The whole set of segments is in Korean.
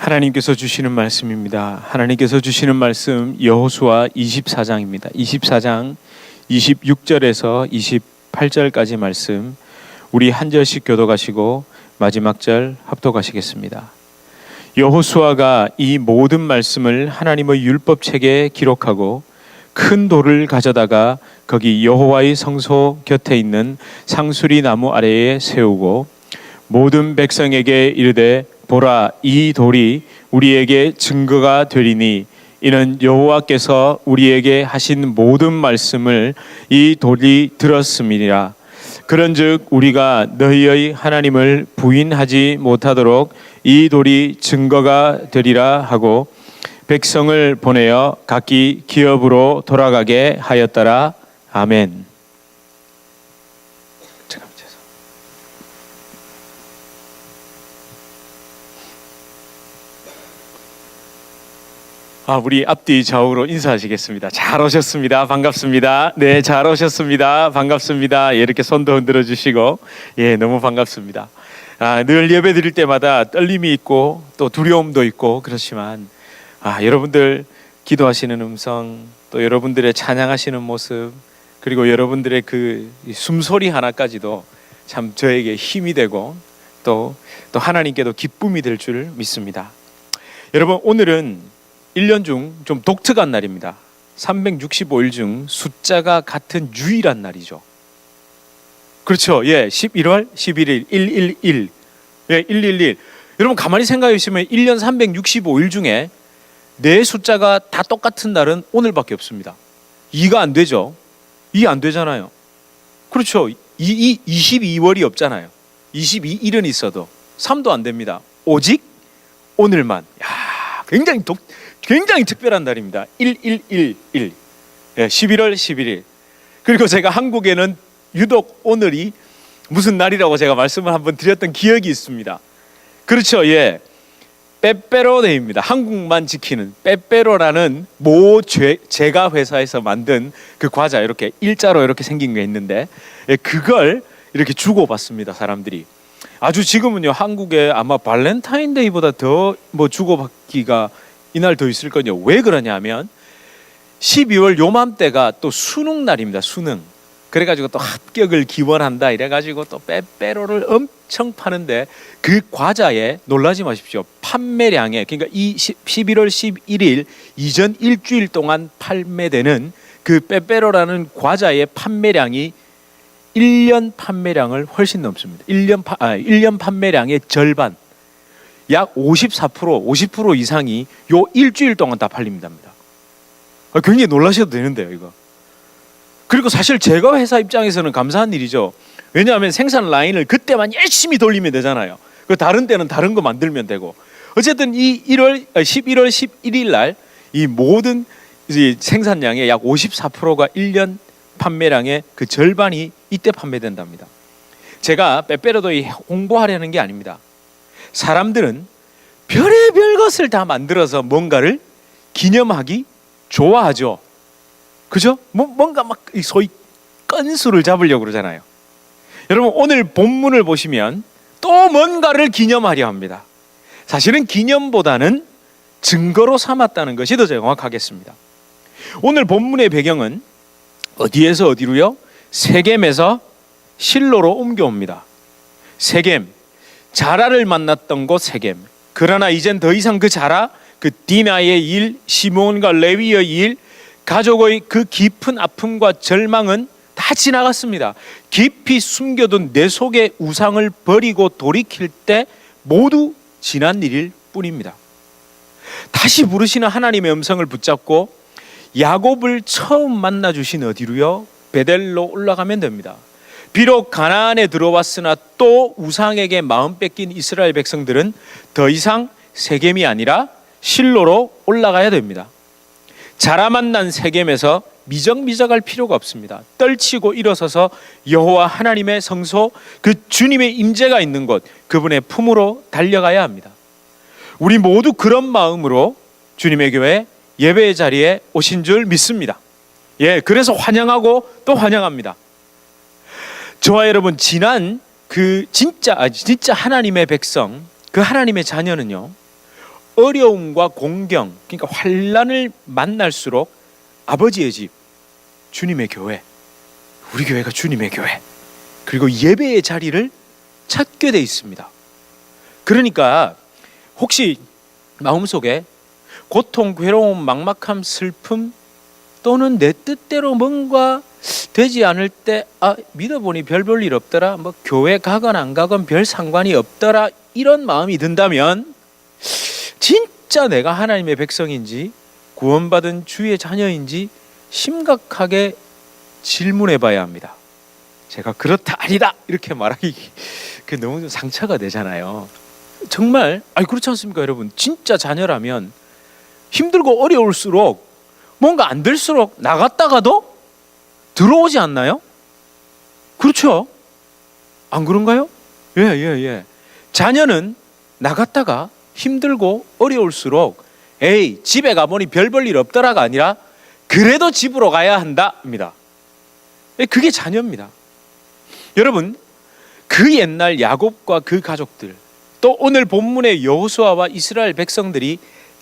하나님께서 주시는 말씀입니다. 하나님께서 주시는 말씀 여호수아 24장입니다. 24장 26절에서 28절까지 말씀 우리 한 절씩 교독하시고 마지막 절 합독하시겠습니다. 여호수아가 이 모든 말씀을 하나님의 율법책에 기록하고 큰 돌을 가져다가 거기 여호와의 성소 곁에 있는 상수리 나무 아래에 세우고 모든 백성에게 이르되 보라, 이 돌이 우리에게 증거가 되리니 이는 여호와께서 우리에게 하신 모든 말씀을 이 돌이 들었음이니라. 그런즉 우리가 너희의 하나님을 부인하지 못하도록 이 돌이 증거가 되리라 하고 백성을 보내어 각기 기업으로 돌아가게 하였더라. 아멘. 우리 앞뒤 좌우로 인사하시겠습니다. 잘 오셨습니다. 반갑습니다. 네, 잘 오셨습니다. 반갑습니다. 예, 이렇게 손도 흔들어 주시고, 예, 너무 반갑습니다. 늘 예배 드릴 때마다 떨림이 있고 또 두려움도 있고 그렇지만 여러분들 기도하시는 음성, 또 여러분들의 찬양하시는 모습, 그리고 여러분들의 그 숨소리 하나까지도 참 저에게 힘이 되고 또 하나님께도 기쁨이 될 줄 믿습니다. 여러분, 오늘은 1년 중 좀 독특한 날입니다. 365일 중 숫자가 같은 유일한 날이죠. 그렇죠. 예, 11월 11일 111. 예, 111. 여러분 가만히 생각해 보시면 1년 365일 중에 네 숫자가 다 똑같은 날은 오늘밖에 없습니다. 2가 안 되죠. 2 안 되잖아요. 그렇죠. 22월이 없잖아요. 22일은 있어도 3도 안 됩니다. 오직 오늘만. 굉장히 특별한 날입니다. 1111. 예, 11월 11일. 그리고 제가 한국에는 유독 오늘이 무슨 날이라고 제가 말씀을 한번 드렸던 기억이 있습니다. 그렇죠. 예. 빼빼로데이입니다. 한국만 지키는 빼빼로라는 모 제과 회사에서 만든 그 과자, 이렇게 일자로 이렇게 생긴 게 있는데, 예, 그걸 이렇게 주고받습니다. 사람들이. 아주 지금은요, 한국에 아마 발렌타인데이보다 더 주고받기가 이날 더 있을 거요. 왜 그러냐면 12월 요맘때가 또 수능 날입니다. 수능. 그래가지고 또 합격을 기원한다 이래가지고 또 빼빼로를 엄청 파는데, 그 과자에 놀라지 마십시오. 판매량에, 그러니까 이 11월 11일 이전 일주일 동안 판매되는 그 빼빼로라는 과자의 판매량이 1년 판매량을 훨씬 넘습니다. 1년 판매량의 절반, 약 50% 이상이 요 일주일 동안 다 팔립니다. 굉장히 놀라셔도 되는데요, 이거. 그리고 사실 제가 회사 입장에서는 감사한 일이죠. 왜냐하면 생산 라인을 그때만 열심히 돌리면 되잖아요. 그 다른 때는 다른 거 만들면 되고. 어쨌든 이 11월 11일 날 이 모든 생산량의 약 54%가 1년 판매량의 그 절반이 이때 판매된답니다. 제가 빼빼로데이 홍보하려는 게 아닙니다. 사람들은 별의별 것을 다 만들어서 뭔가를 기념하기 좋아하죠. 그죠? 뭔가 막 소위 건수를 잡으려고 그러잖아요. 여러분, 오늘 본문을 보시면 또 뭔가를 기념하려 합니다. 사실은 기념보다는 증거로 삼았다는 것이 더 정확하겠습니다. 오늘 본문의 배경은 어디에서 어디로요? 세겜에서 실로로 옮겨옵니다. 세겜, 자라를 만났던 곳 세겜. 그러나 이젠 더 이상 그 자라, 그 디나의 일, 시몬과 레위의 일, 가족의 그 깊은 아픔과 절망은 다 지나갔습니다. 깊이 숨겨둔 내 속의 우상을 버리고 돌이킬 때 모두 지난 일일 뿐입니다. 다시 부르시는 하나님의 음성을 붙잡고 야곱을 처음 만나 주신 어디로요? 베델로 올라가면 됩니다. 비록 가나안에 들어왔으나 또 우상에게 마음 뺏긴 이스라엘 백성들은 더 이상 세겜이 아니라 실로로 올라가야 됩니다. 자라 만난 세겜에서 미적미적할 필요가 없습니다. 떨치고 일어서서 여호와 하나님의 성소, 그 주님의 임재가 있는 곳, 그분의 품으로 달려가야 합니다. 우리 모두 그런 마음으로 주님의 교회 예배의 자리에 오신 줄 믿습니다. 예, 그래서 환영하고 또 환영합니다. 저와 여러분, 지난 그 진짜 하나님의 백성, 그 하나님의 자녀는요, 어려움과 공경, 그러니까 환난을 만날수록 아버지의 집, 주님의 교회, 우리 교회가 주님의 교회, 그리고 예배의 자리를 찾게 돼 있습니다. 그러니까 혹시 마음속에 고통, 괴로움, 막막함, 슬픔 또는 내 뜻대로 뭔가 되지 않을 때 믿어보니 별 볼 일 없더라, 뭐 교회 가건 안 가건 별 상관이 없더라, 이런 마음이 든다면 진짜 내가 하나님의 백성인지 구원받은 주의 자녀인지 심각하게 질문해 봐야 합니다. 제가 그렇다 아니다 이렇게 말하기 그게 너무 좀 상처가 되잖아요. 정말 그렇지 않습니까 여러분? 진짜 자녀라면 힘들고 어려울수록 뭔가 안 될수록 나갔다가도 들어오지 않나요? 그렇죠? 안 그런가요? 예. 자녀는 나갔다가 힘들고 어려울수록 집에 가보니 별 볼 일 없더라가 아니라 그래도 집으로 가야 한다입니다. 그게 자녀입니다. 여러분, 그 옛날 야곱과 그 가족들, 또 오늘 본문의 여호수아와 이스라엘 백성들이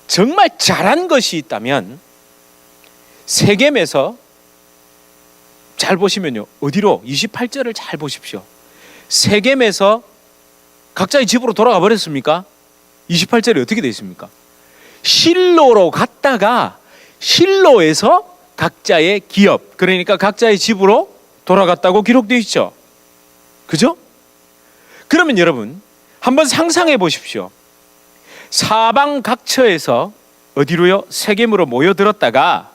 정말 잘한 것이 있다면 세겜에서 잘 보시면요, 어디로? 28절을 잘 보십시오. 세겜에서 각자의 집으로 돌아가 버렸습니까? 28절에 어떻게 되어 있습니까? 실로로 갔다가 실로에서 각자의 기업, 그러니까 각자의 집으로 돌아갔다고 기록되어 있죠. 그죠? 그러면 여러분 한번 상상해 보십시오. 사방 각처에서 어디로요? 세겜으로 모여들었다가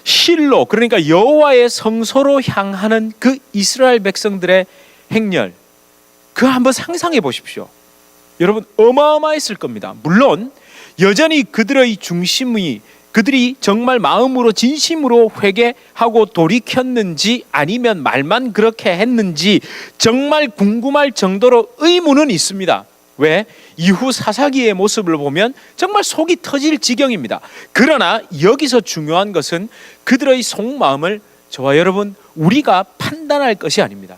실로, 그러니까 여호와의 성소로 향하는 그 이스라엘 백성들의 행렬, 그거 한번 상상해 보십시오. 여러분 어마어마했을 겁니다. 물론 여전히 그들의 중심이, 그들이 정말 마음으로 진심으로 회개하고 돌이켰는지 아니면 말만 그렇게 했는지 정말 궁금할 정도로 의문은 있습니다. 왜? 이후 사사기의 모습을 보면 정말 속이 터질 지경입니다. 그러나 여기서 중요한 것은 그들의 속마음을 저와 여러분 우리가 판단할 것이 아닙니다.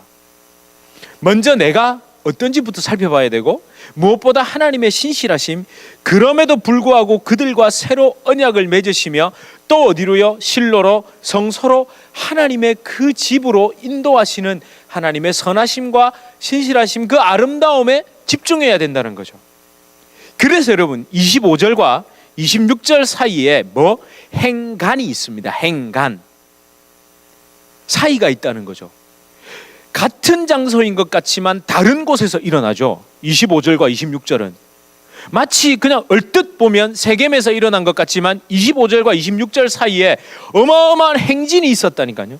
먼저 내가 어떤지부터 살펴봐야 되고, 무엇보다 하나님의 신실하심, 그럼에도 불구하고 그들과 새로 언약을 맺으시며 또 어디로요? 실로로, 성소로, 하나님의 그 집으로 인도하시는 하나님의 선하심과 신실하심, 그 아름다움에 집중해야 된다는 거죠. 그래서 여러분 25절과 26절 사이에 행간이 있습니다. 행간, 사이가 있다는 거죠. 같은 장소인 것 같지만 다른 곳에서 일어나죠. 25절과 26절은 마치 그냥 얼뜻 보면 세겜에서 일어난 것 같지만 25절과 26절 사이에 어마어마한 행진이 있었다니까요.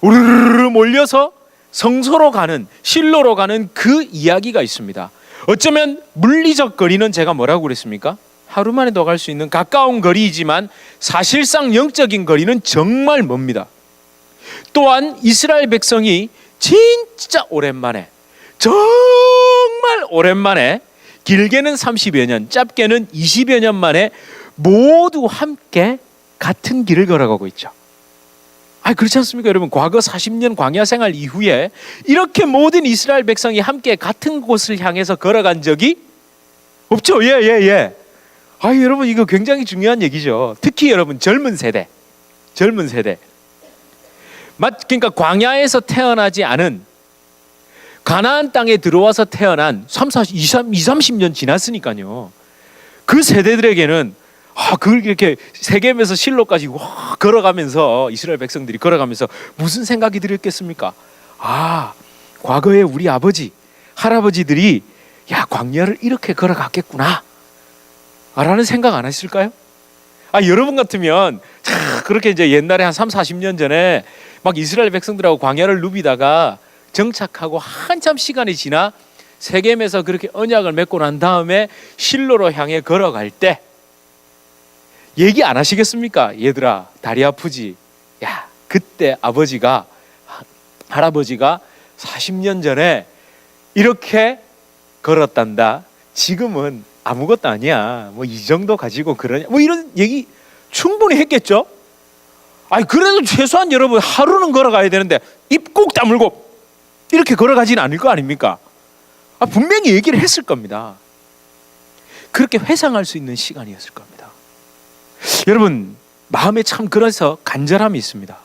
우르르르 몰려서 성소로 가는, 실로로 가는 그 이야기가 있습니다. 어쩌면 물리적 거리는 제가 뭐라고 그랬습니까? 하루 만에도 갈 수 있는 가까운 거리이지만 사실상 영적인 거리는 정말 멉니다. 또한 이스라엘 백성이 진짜 오랜만에, 정말 오랜만에, 길게는 30여 년, 짧게는 20여 년 만에 모두 함께 같은 길을 걸어가고 있죠. 그렇지 않습니까 여러분? 과거 40년 광야 생활 이후에 이렇게 모든 이스라엘 백성이 함께 같은 곳을 향해서 걸어간 적이 없죠. 예. 여러분 이거 굉장히 중요한 얘기죠. 특히 여러분 젊은 세대. 그러니까 광야에서 태어나지 않은, 가나안 땅에 들어와서 태어난 30년 지났으니까요. 그 세대들에게는 그걸 이렇게 세겜에서 실로까지 걸어가면서, 이스라엘 백성들이 걸어가면서 무슨 생각이 들었겠습니까? 과거에 우리 아버지, 할아버지들이 광야를 이렇게 걸어갔겠구나 라는 생각 안 하실까요? 여러분 같으면 그렇게 이제 옛날에 한 30-40년 전에 막 이스라엘 백성들하고 광야를 누비다가 정착하고 한참 시간이 지나 세겜에서 그렇게 언약을 맺고 난 다음에 실로로 향해 걸어갈 때 얘기 안 하시겠습니까? 얘들아 다리 아프지? 그때 아버지가, 할아버지가 40년 전에 이렇게 걸었단다. 지금은 아무것도 아니야. 이 정도 가지고 그러냐. 이런 얘기 충분히 했겠죠? 그래도 최소한 여러분 하루는 걸어가야 되는데 입 꼭 다물고 이렇게 걸어가지는 않을 거 아닙니까? 분명히 얘기를 했을 겁니다. 그렇게 회상할 수 있는 시간이었을 겁니다. 여러분, 마음에 참 그래서 간절함이 있습니다.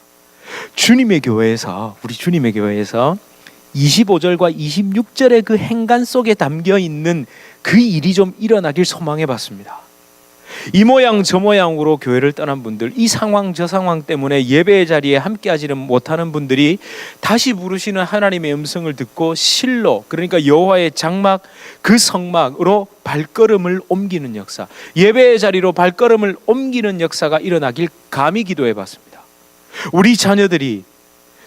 주님의 교회에서, 우리 주님의 교회에서 25절과 26절의 그 행간 속에 담겨 있는 그 일이 좀 일어나길 소망해 봤습니다. 이 모양 저 모양으로 교회를 떠난 분들, 이 상황 저 상황 때문에 예배의 자리에 함께하지는 못하는 분들이 다시 부르시는 하나님의 음성을 듣고 실로, 그러니까 여호와의 장막, 그 성막으로 발걸음을 옮기는 역사, 예배의 자리로 발걸음을 옮기는 역사가 일어나길 감히 기도해 봤습니다. 우리 자녀들이,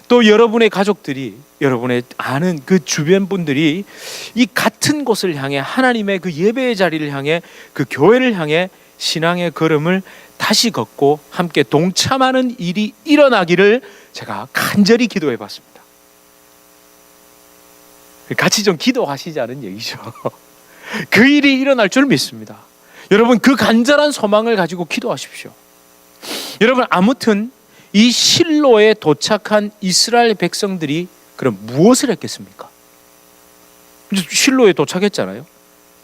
또 여러분의 가족들이, 여러분의 아는 그 주변 분들이 이 같은 곳을 향해, 하나님의 그 예배의 자리를 향해, 그 교회를 향해 신앙의 걸음을 다시 걷고 함께 동참하는 일이 일어나기를 제가 간절히 기도해 봤습니다. 같이 좀 기도하시자는 얘기죠. 그 일이 일어날 줄 믿습니다. 여러분, 그 간절한 소망을 가지고 기도하십시오. 여러분, 아무튼 이 실로에 도착한 이스라엘 백성들이 그럼 무엇을 했겠습니까? 실로에 도착했잖아요.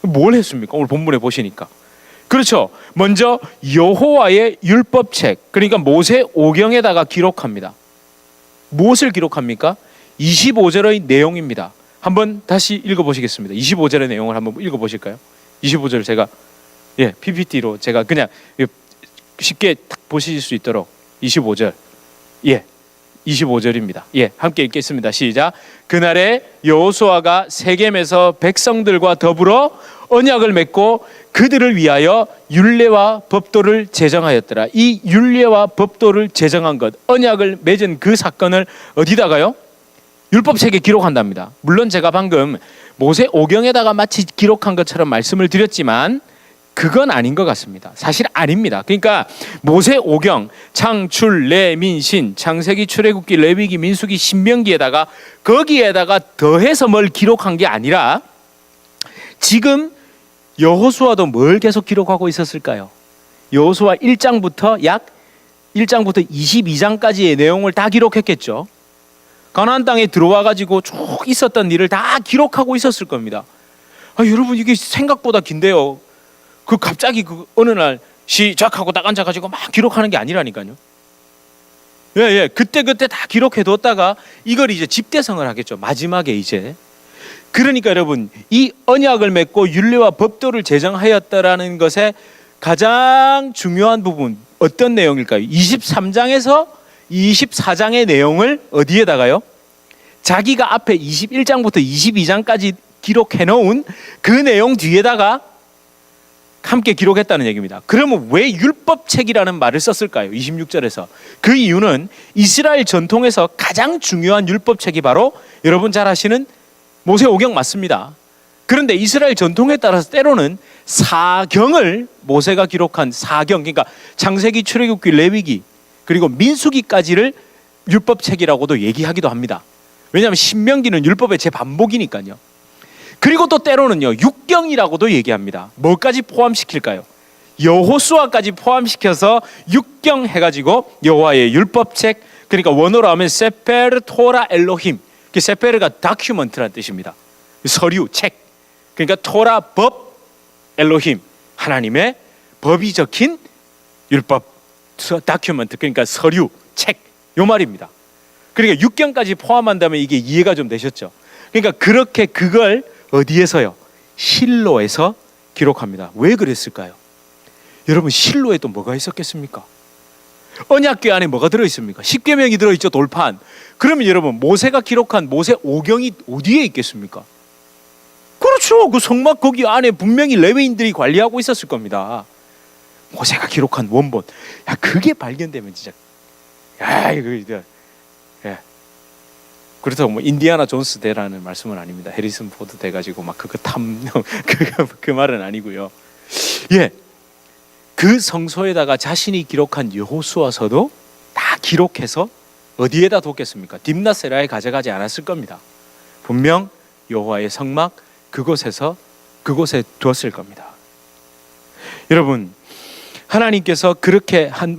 뭘 했습니까? 오늘 본문에 보시니까. 그렇죠. 먼저 여호와의 율법책, 그러니까 모세 오경에다가 기록합니다. 무엇을 기록합니까? 25절의 내용입니다. 한번 다시 읽어보시겠습니다. 25절의 내용을 한번 읽어보실까요? 25절 제가 PPT로 제가 그냥 쉽게 보실 수 있도록 25절 25절입니다. 함께 읽겠습니다. 시작. 그날에 여호수아가 세겜에서 백성들과 더불어 언약을 맺고 그들을 위하여 율례와 법도를 제정하였더라. 이 율례와 법도를 제정한 것, 언약을 맺은 그 사건을 어디다가요? 율법책에 기록한답니다. 물론 제가 방금 모세 오경에다가 마치 기록한 것처럼 말씀을 드렸지만 그건 아닌 것 같습니다. 사실 아닙니다. 그러니까 모세 오경, 창출, 내, 민신, 창세기, 출애굽기, 레위기, 민수기, 신명기에다가 거기에다가 더해서 뭘 기록한 게 아니라 지금 여호수아도 뭘 계속 기록하고 있었을까요? 여호수아 1장부터 약 1장부터 22장까지의 내용을 다 기록했겠죠. 가나안 땅에 들어와 가지고 쭉 있었던 일을 다 기록하고 있었을 겁니다. 여러분, 이게 생각보다 긴데요. 갑자기 어느 날 시작하고 딱 앉아가지고 막 기록하는 게 아니라니까요. 그때 다 기록해 뒀다가 이걸 이제 집대성을 하겠죠. 마지막에 이제. 그러니까 여러분, 이 언약을 맺고 율례와 법도를 제정하였다라는 것의 가장 중요한 부분 어떤 내용일까요? 23장에서 24장의 내용을 어디에다가요? 자기가 앞에 21장부터 22장까지 기록해 놓은 그 내용 뒤에다가 함께 기록했다는 얘기입니다. 그러면 왜 율법책이라는 말을 썼을까요? 26절에서. 그 이유는 이스라엘 전통에서 가장 중요한 율법책이 바로 여러분 잘 아시는 모세오경 맞습니다. 그런데 이스라엘 전통에 따라서 때로는 사경을 모세가 기록한 사경, 그러니까 창세기, 출애굽기, 레위기 그리고 민수기까지를 율법책이라고도 얘기하기도 합니다. 왜냐하면 신명기는 율법의 재반복이니까요. 그리고 또 때로는요, 육경이라고도 얘기합니다. 뭐까지 포함시킬까요? 여호수아까지 포함시켜서 육경 해가지고 여호와의 율법책, 그러니까 원어로 하면 세페르 토라 엘로힘, 세페르가 다큐먼트라는 뜻입니다. 서류, 책. 그러니까 토라 법, 엘로힘, 하나님의 법이 적힌 율법, 다큐먼트, 그러니까 서류, 책, 요 말입니다. 그러니까 육경까지 포함한다면 이게 이해가 좀 되셨죠? 그러니까 그렇게 그걸 어디에서요? 실로에서 기록합니다. 왜 그랬을까요? 여러분, 실로에 또 뭐가 있었겠습니까? 언약궤 안에 뭐가 들어있습니까? 십계명이 들어있죠, 돌판. 그러면 여러분, 모세가 기록한 모세 오경이 어디에 있겠습니까? 그렇죠, 그 성막 거기 안에 분명히 레위인들이 관리하고 있었을 겁니다. 모세가 기록한 원본, 그게 발견되면 진짜 이거 그렇다고 뭐 인디아나 존스 대라는 말씀은 아닙니다. 해리슨 포드 돼가지고 막 그거 그 말은 아니고요. 그 성소에다가 자신이 기록한 여호수아서도 다 기록해서 어디에다 뒀겠습니까? 딥나세라에 가져가지 않았을 겁니다. 분명 여호와의 성막 그곳에 두었을 겁니다. 여러분, 하나님께서 그렇게 한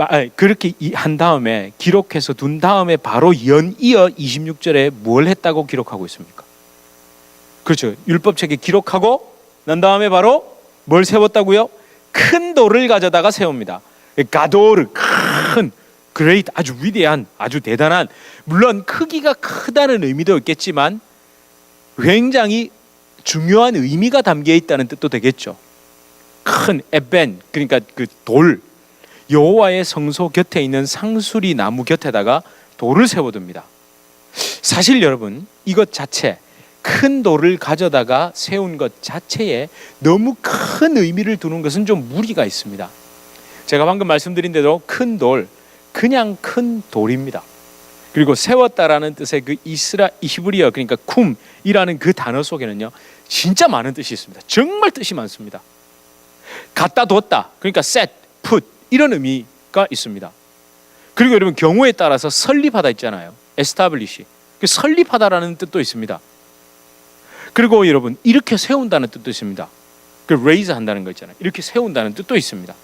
다음에 기록해서 둔 다음에 바로 연이어 26절에 뭘 했다고 기록하고 있습니까? 그렇죠. 율법책에 기록하고 난 다음에 바로 뭘 세웠다고요? 큰 돌을 가져다가 세웁니다. 가도르, 큰, 그레이트, 아주 위대한, 아주 대단한, 물론 크기가 크다는 의미도 있겠지만 굉장히 중요한 의미가 담겨 있다는 뜻도 되겠죠. 큰 에벤, 그러니까 그 돌, 여호와의 성소 곁에 있는 상수리 나무 곁에다가 돌을 세워둡니다. 사실 여러분, 이것 자체, 큰 돌을 가져다가 세운 것 자체에 너무 큰 의미를 두는 것은 좀 무리가 있습니다. 제가 방금 말씀드린 대로 큰 돌, 그냥 큰 돌입니다. 그리고 세웠다라는 뜻의 그 히브리어, 그러니까 쿰이라는 그 단어 속에는요 진짜 많은 뜻이 있습니다. 정말 뜻이 많습니다. 갖다 뒀다, 그러니까 set, put 이런 의미가 있습니다. 그리고 여러분, 경우에 따라서 설립하다 있잖아요. establish, 설립하다라는 뜻도 있습니다. 그리고 여러분, 이렇게 세운다는 뜻도 있습니다. 그 raise 한다는 거 있잖아요. 이렇게 세운다는 뜻도 있습니다.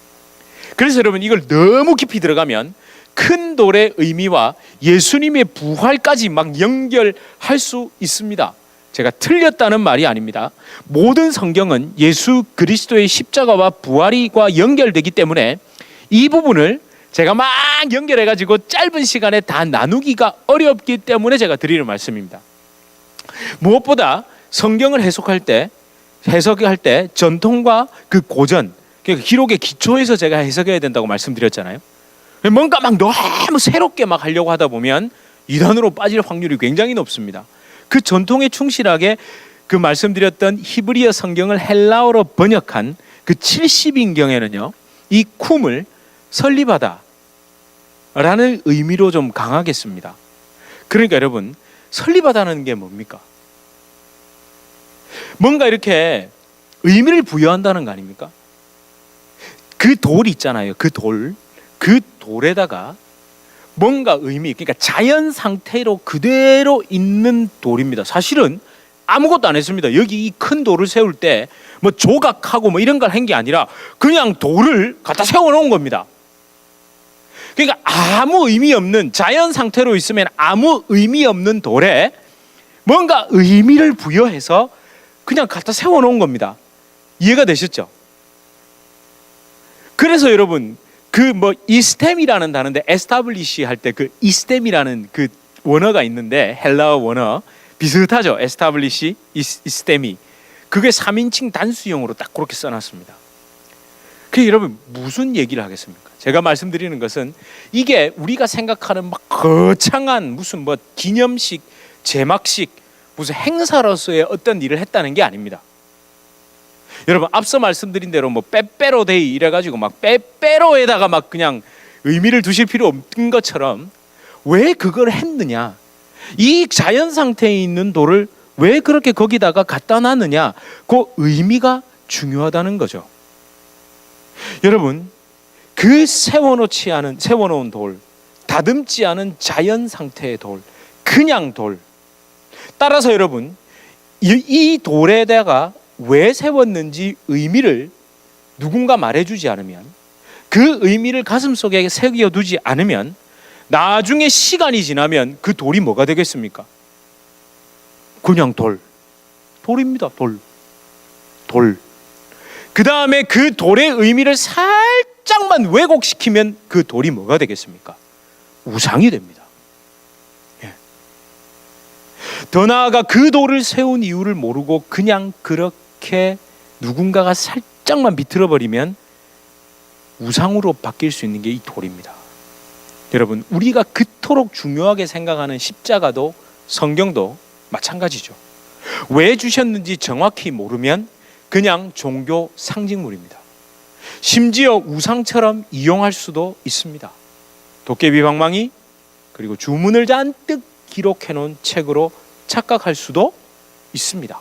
그래서 여러분, 이걸 너무 깊이 들어가면 큰 돌의 의미와 예수님의 부활까지 막 연결할 수 있습니다. 제가 틀렸다는 말이 아닙니다. 모든 성경은 예수 그리스도의 십자가와 부활과 연결되기 때문에 이 부분을 제가 막 연결해가지고 짧은 시간에 다 나누기가 어렵기 때문에 제가 드리는 말씀입니다. 무엇보다 성경을 해석할 때 전통과 그 고전, 그러니까 기록의 기초에서 제가 해석해야 된다고 말씀드렸잖아요. 뭔가 막 너무 새롭게 막 하려고 하다 보면 이단으로 빠질 확률이 굉장히 높습니다. 그 전통에 충실하게 그 말씀드렸던 히브리어 성경을 헬라어로 번역한 그 70인경에는요 이 쿰을 설립하다 라는 의미로 좀 강하겠습니다. 그러니까 여러분, 설립하다는 게 뭡니까? 뭔가 이렇게 의미를 부여한다는 거 아닙니까? 그 돌 있잖아요. 그 돌에다가 뭔가 의미, 그러니까 자연 상태로 그대로 있는 돌입니다. 사실은 아무것도 안 했습니다. 여기 이 큰 돌을 세울 때 뭐 조각하고 뭐 이런 걸 한 게 아니라 그냥 돌을 갖다 세워놓은 겁니다. 그러니까 아무 의미 없는, 자연 상태로 있으면 아무 의미 없는 돌에 뭔가 의미를 부여해서 그냥 갖다 세워놓은 겁니다. 이해가 되셨죠? 그래서 여러분, 그 뭐 이스템이라는 단어인데, 에스타블리시 할 때 그 이스템이라는 그 원어가 있는데, 헬라어 원어 비슷하죠? 에스타블리시, 이스템이. 그게 3인칭 단수형으로 딱 그렇게 써놨습니다. 그 여러분, 무슨 얘기를 하겠습니까? 제가 말씀드리는 것은 이게 우리가 생각하는 막 거창한 무슨 뭐 기념식, 제막식, 무슨 행사로서의 어떤 일을 했다는 게 아닙니다. 여러분, 앞서 말씀드린 대로 뭐 빼빼로 데이 이래가지고 막 빼빼로에다가 막 그냥 의미를 두실 필요 없는 것처럼 왜 그걸 했느냐, 이 자연 상태에 있는 돌을 왜 그렇게 거기다가 갖다 놨느냐, 그 의미가 중요하다는 거죠. 여러분, 그 세워놓은 돌, 다듬지 않은 자연 상태의 돌, 그냥 돌. 따라서 여러분, 이 돌에다가 왜 세웠는지 의미를 누군가 말해주지 않으면, 그 의미를 가슴속에 새겨두지 않으면 나중에 시간이 지나면 그 돌이 뭐가 되겠습니까? 그냥 돌입니다. 돌. 그 다음에 그 돌의 의미를 살짝만 왜곡시키면 그 돌이 뭐가 되겠습니까? 우상이 됩니다. 더 나아가 그 돌을 세운 이유를 모르고 그냥 그렇게 누군가가 살짝만 비틀어버리면 우상으로 바뀔 수 있는 게 이 돌입니다. 여러분, 우리가 그토록 중요하게 생각하는 십자가도 성경도 마찬가지죠. 왜 주셨는지 정확히 모르면 그냥 종교 상징물입니다. 심지어 우상처럼 이용할 수도 있습니다. 도깨비 방망이, 그리고 주문을 잔뜩 기록해 놓은 책으로 착각할 수도 있습니다.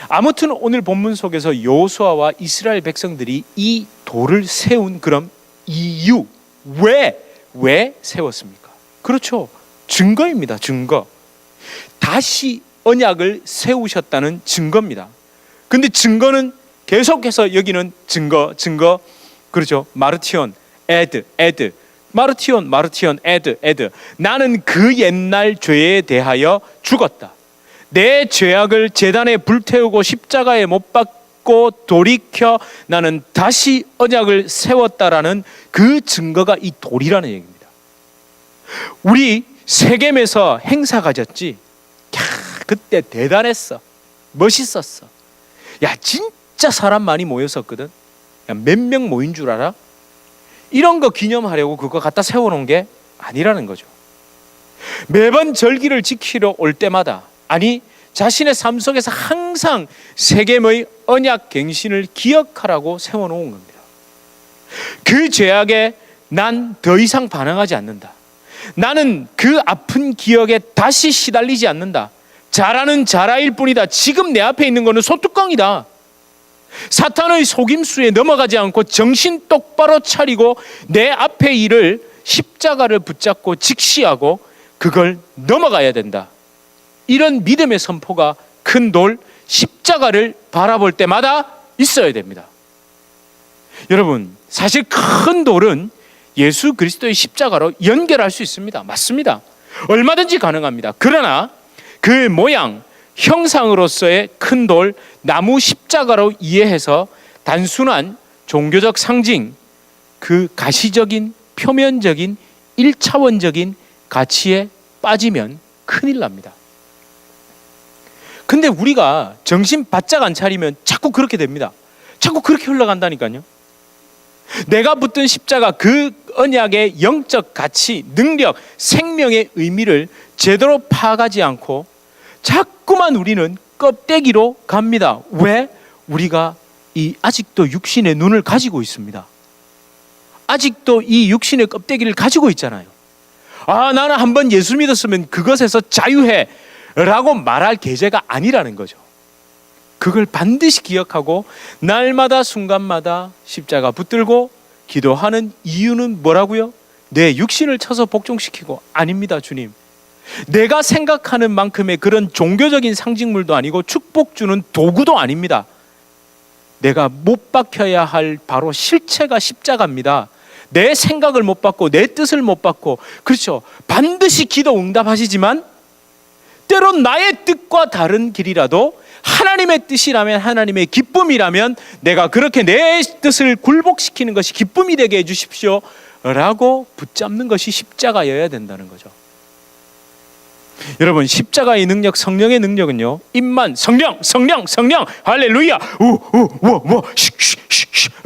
아무튼 오늘 본문 속에서 여호수아와 이스라엘 백성들이 이 돌을 세운 그럼 이유, 왜 세웠습니까? 그렇죠, 증거입니다. 증거. 다시 언약을 세우셨다는 증거입니다. 근데 증거는 계속해서 여기는 증거, 그렇죠. 마르티온, 에드. 마르티온, 에드. 나는 그 옛날 죄에 대하여 죽었다. 내 죄악을 제단에 불태우고 십자가에 못 묻고 돌이켜 나는 다시 언약을 세웠다라는 그 증거가 이 돌이라는 얘기입니다. 우리 세겜에서 행사 가졌지. 그때 대단했어. 멋있었어. 야, 진짜 사람 많이 모였었거든. 몇 명 모인 줄 알아? 이런 거 기념하려고 그거 갖다 세워놓은 게 아니라는 거죠. 매번 절기를 지키러 올 때마다, 아니 자신의 삶 속에서 항상 세겜의 언약 갱신을 기억하라고 세워놓은 겁니다. 그 죄악에 난 더 이상 반응하지 않는다. 나는 그 아픈 기억에 다시 시달리지 않는다. 자라는 자라일 뿐이다. 지금 내 앞에 있는 거는 소뚜껑이다. 사탄의 속임수에 넘어가지 않고 정신 똑바로 차리고 내 앞에 일을 십자가를 붙잡고 직시하고 그걸 넘어가야 된다. 이런 믿음의 선포가 큰 돌 십자가를 바라볼 때마다 있어야 됩니다. 여러분, 사실 큰 돌은 예수 그리스도의 십자가로 연결할 수 있습니다. 맞습니다. 얼마든지 가능합니다. 그러나 그 모양, 형상으로서의 큰 돌, 나무 십자가로 이해해서 단순한 종교적 상징, 그 가시적인, 표면적인, 1차원적인 가치에 빠지면 큰일 납니다. 근데 우리가 정신 바짝 안 차리면 자꾸 그렇게 됩니다. 자꾸 그렇게 흘러간다니까요. 내가 붙든 십자가, 그 언약의 영적 가치, 능력, 생명의 의미를 제대로 파악하지 않고 자꾸만 우리는 껍데기로 갑니다. 왜? 우리가 아직도 육신의 눈을 가지고 있습니다. 아직도 이 육신의 껍데기를 가지고 있잖아요. 아, 나는 한번 예수 믿었으면 그것에서 자유해 라고 말할 계제가 아니라는 거죠. 그걸 반드시 기억하고 날마다 순간마다 십자가 붙들고 기도하는 이유는 뭐라고요? 내 육신을 쳐서 복종시키고 아닙니다. 주님, 내가 생각하는 만큼의 그런 종교적인 상징물도 아니고 축복 주는 도구도 아닙니다. 내가 못 박혀야 할 바로 실체가 십자가입니다. 내 생각을 못 받고 내 뜻을 못 받고, 그렇죠, 반드시 기도 응답하시지만 때론 나의 뜻과 다른 길이라도 하나님의 뜻이라면, 하나님의 기쁨이라면 내가 그렇게 내 뜻을 굴복시키는 것이 기쁨이 되게 해주십시오 라고 붙잡는 것이 십자가여야 된다는 거죠. 여러분, 십자가의 능력, 성령의 능력은요, 입만 성령 성령 성령 할렐루야 우우우우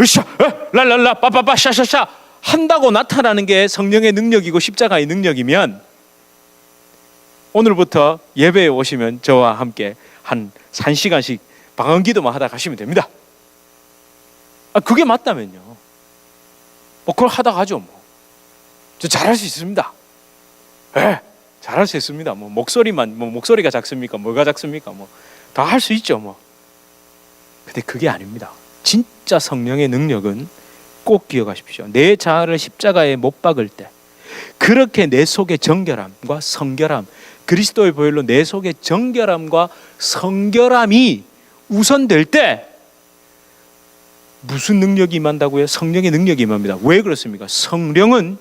으쌰 랄랄라 빠빠빠 샤샤샤 한다고 나타나는 게 성령의 능력이고 십자가의 능력이면, 오늘부터 예배에 오시면 저와 함께 한 1시간씩 방언기도만 하다 가시면 됩니다. 그게 맞다면요, 그걸 하다 가죠. 저 잘할 수 있습니다. 네, 잘할 수 있습니다. 목소리만, 목소리가 작습니까? 뭐가 작습니까? 다 할 수 있죠. 근데 그게 아닙니다. 진짜 성령의 능력은 꼭 기억하십시오. 내 자아를 십자가에 못 박을 때, 그렇게 내 속의 정결함과 성결함, 그리스도의 보혈로 내 속의 정결함과 성결함이 우선될 때 무슨 능력이 임한다고요? 성령의 능력이 임합니다. 왜 그렇습니까? 성령은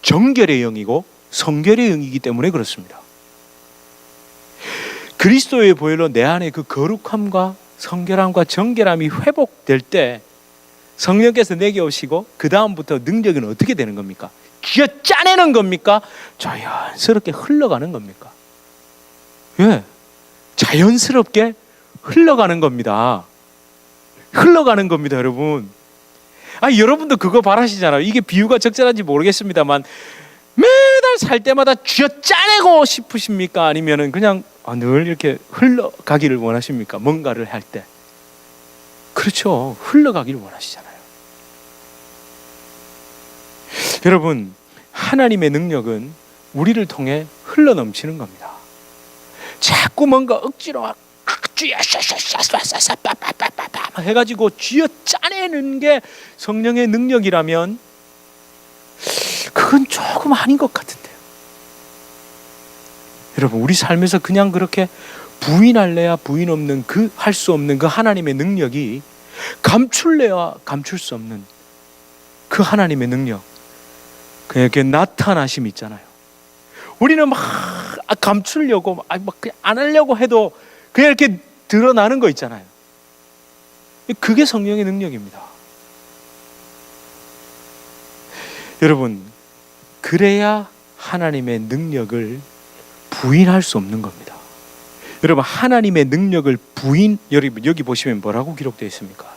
정결의 영이고 성결의 영이기 때문에 그렇습니다. 그리스도의 보혈로 내 안에 그 거룩함과 성결함과 정결함이 회복될 때 성령께서 내게 오시고 그 다음부터 능력은 어떻게 되는 겁니까? 쥐어 짜내는 겁니까? 자연스럽게 흘러가는 겁니까? 예, 자연스럽게 흘러가는 겁니다. 흘러가는 겁니다, 여러분. 여러분도 그거 바라시잖아요. 이게 비유가 적절한지 모르겠습니다만 매달 살 때마다 쥐어 짜내고 싶으십니까? 아니면은 그냥 늘 이렇게 흘러가기를 원하십니까? 뭔가를 할 때. 그렇죠. 흘러가기를 원하시잖아요. 여러분, 하나님의 능력은 우리를 통해 흘러넘치는 겁니다. 자꾸 뭔가 억지로 해가지고 쥐어 짜내는 게 성령의 능력이라면 그건 조금 아닌 것 같은데요. 여러분, 우리 삶에서 그냥 그렇게 부인할래야 부인 없는, 그 할 수 없는 그 하나님의 능력이 감출래야 감출 수 없는 그 하나님의 능력, 그렇게 나타나심이 있잖아요. 우리는 막 감추려고 그냥 안 하려고 해도 그냥 이렇게 드러나는 거 있잖아요. 그게 성령의 능력입니다. 여러분, 그래야 하나님의 능력을 부인할 수 없는 겁니다. 여러분, 하나님의 능력을 여기 보시면 뭐라고 기록되어 있습니까?